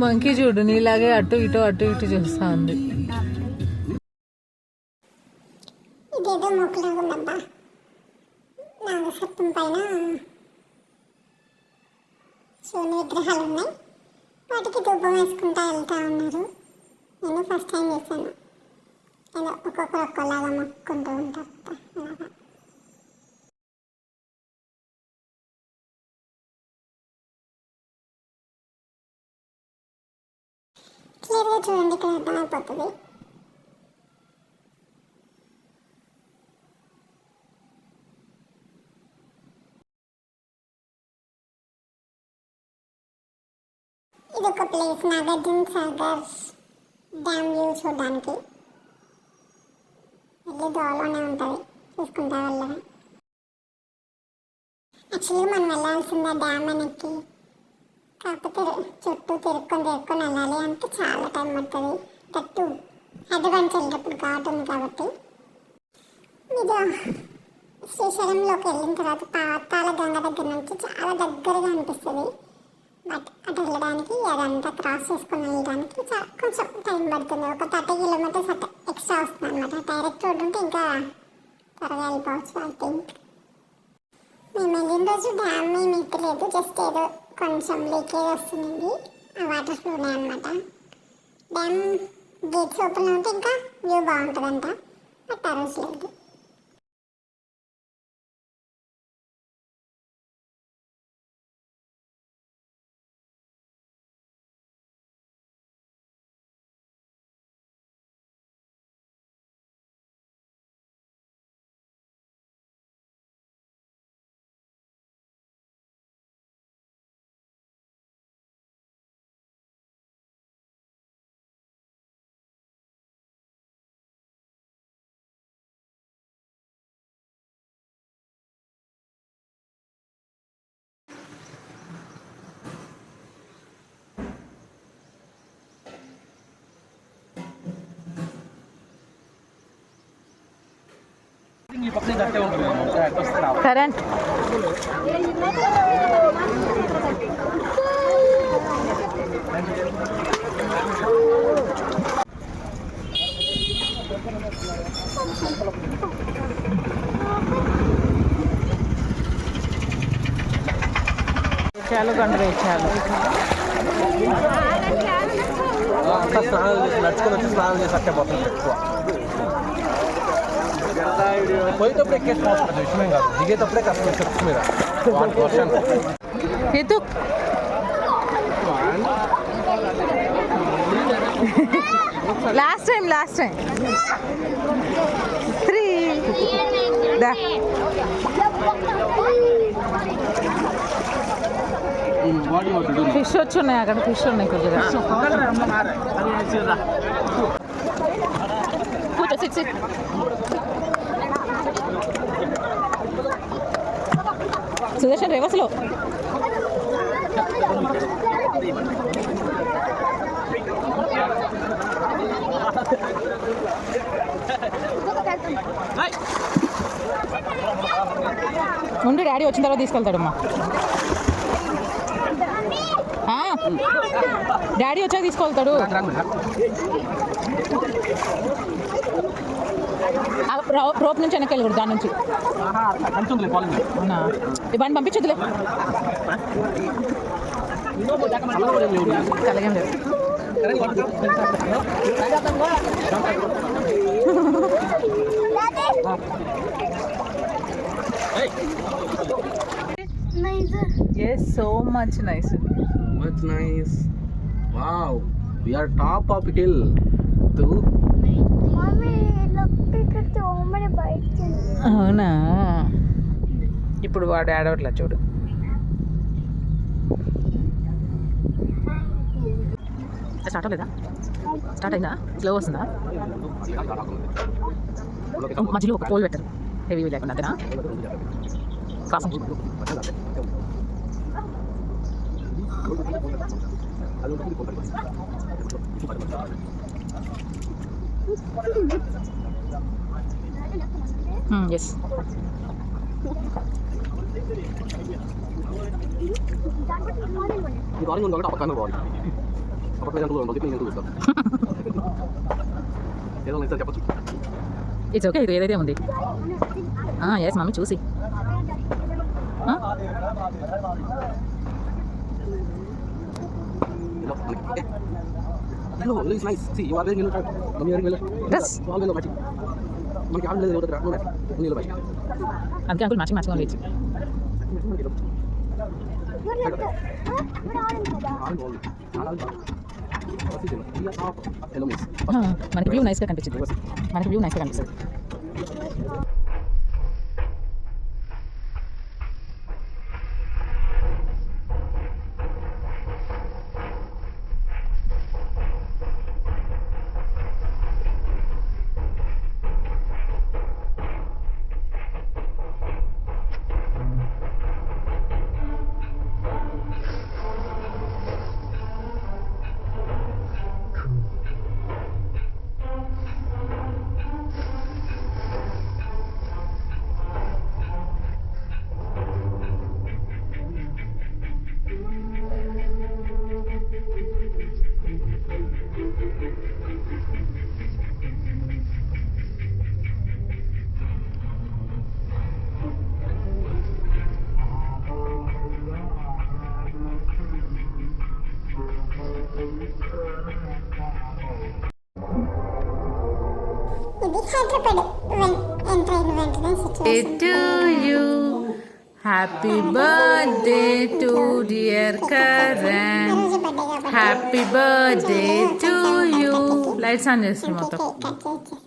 Monkey చూడు నీలాగే అటు ఇటు చూస్తా ఉంది. ఇదేదో మొక్కలాగా ఉందబ్బా. నాగసర్పం పైన శివుని విగ్రహాలు ఉన్నాయి. వాటికి ధూపం వేసుకుంటా వెళ్తూ ఉన్నారు. నేను ఫస్ట్ టైం చేశాను. ఏదో ఒక్కొక్కరు ఒక్కలాగా మొక్కుంటూ ఉంటారు. అలాగా క్లియర్గా చూడండి, ఇక్కడ అర్థమైపోతుంది. ఇది ఒక place, Nagarjuna Sagar dam view చూడడానికి. వెళ్ళి దోవలోనే ఉంటుంది, చూసుకుంటా వెళ్ళడం. యాక్చువల్గా మనం వెళ్ళాల్సిందే డ్యామ్ వెనక్కి, కాకపోతే చుట్టూ తిరుక్కొని వెళ్ళాలి అంటే చాలా టైం పడుతుంది. తట్టు హైదరాబాద్ వెళ్ళేటప్పుడు ఘాట్ ఉంది కాబట్టి. ఇది శ్రీశైలంలోకి వెళ్ళిన తర్వాత పాతాళ గంగ దగ్గర నుంచి చాలా దగ్గరగా అనిపిస్తుంది. బట్ అటు వెళ్ళడానికి అదంతా క్రాస్ చేసుకొని వెళ్ళడానికి కొంచెం టైం పడుతుంది. ఒక 30 కిలోమీటర్స్ అట్లా ఎక్స్ట్రా వస్తుంది అనమాట. డైరెక్ట్ రోడ్ ఉంటే ఇంకా త్వరగా వెళ్ళిపోవచ్చు. ఐ థింక్ మేము వెళ్ళిన రోజు డ్యామ్ ఏమి ఎక్కలేదు, జస్ట్ ఏదో కొంచెం లీకేజ్ వస్తుంది. ఆ వాటర్ ఫ్లోనే అనమాట. డ్యామ్ గేట్స్ ఓపెన్ ఉంటే ఇంకా వ్యూ బాగుంటుందంట, బట్ ఆ రోజు లేదు. కరెంట్ చాలు గంటలు ఇచ్చాను. స్నానం చేసి నడుచుకొని వచ్చి స్నానం చేసి అట్టే పోతుంది ఎక్కువ. పోయేటప్పుడు ఎక్కేసుకోవచ్చు, విషయమే కాదు. దిగేటప్పుడే కష్టం చెప్తు మీద వర్షం. లాస్ట్ టైం 3 ఫిష్ వచ్చి ఉన్నాయి అక్కడ. ఫిష్ ఉన్నాయి కొద్దిగా. సుదర్శన్ రేవస్లో ఉండి డాడీ వచ్చిన తర్వాత తీసుకెళ్తాడమ్మా. డాడీ వచ్చాక తీసుకెళ్తాడు. రోప్ నుంచి వెనక్కి వెళ్ళకూడదు, దాని నుంచి. ఇవన్నీ పంపించదులే, అలాగేం లేదు. Yes, so much nice. Much nice. Wow, we are top of hill. అవునా, ఇప్పుడు వాడు ఆడవట్లా చూడు. స్టార్ట్ అవ్వలేదా? స్టార్ట్ అయిందా? స్లో వస్తుందా? మధ్యలో ఒక పోల్ పెట్టరు, హెవీ లేకుండా. అంతేనా? Crossing yes. ఈ గాలి ఉంది కాబట్టి పక్కన పోవాలి. అప్పుడు నేను దూరం ఉంది నేను దూరం ఏదో నేను చెప్పొచ్చు ఇట్స్ ఓకే, ఇది ఏదైతే ఉంది. ఎస్ మమ్మీ చూసి Hello, it's nice. See, you are wearing yellow shirt. Mommy wearing yellow. Yes. All yellow matching. మనకి ఆడ లేదు ఒకటి రాను నేను yellow matching. అందుకే అంకుల్ మ్యాచింగ్ మ్యాచింగ్ వేయచ్చు. మనకి వ్యూ నైస్గా కనిపించింది. మనకి వ్యూ నైస్గా కనిపిస్తుంది. ఇది హైదరాబాద్ ఎంటర్ అయిన వెంటనే situation. To you, happy birthday to dear Karan. రోజు బర్త్డే కాబట్టి Happy birthday to you. Lights on చేస్తుంది మొత్తం. కేక్ కట్ చేసి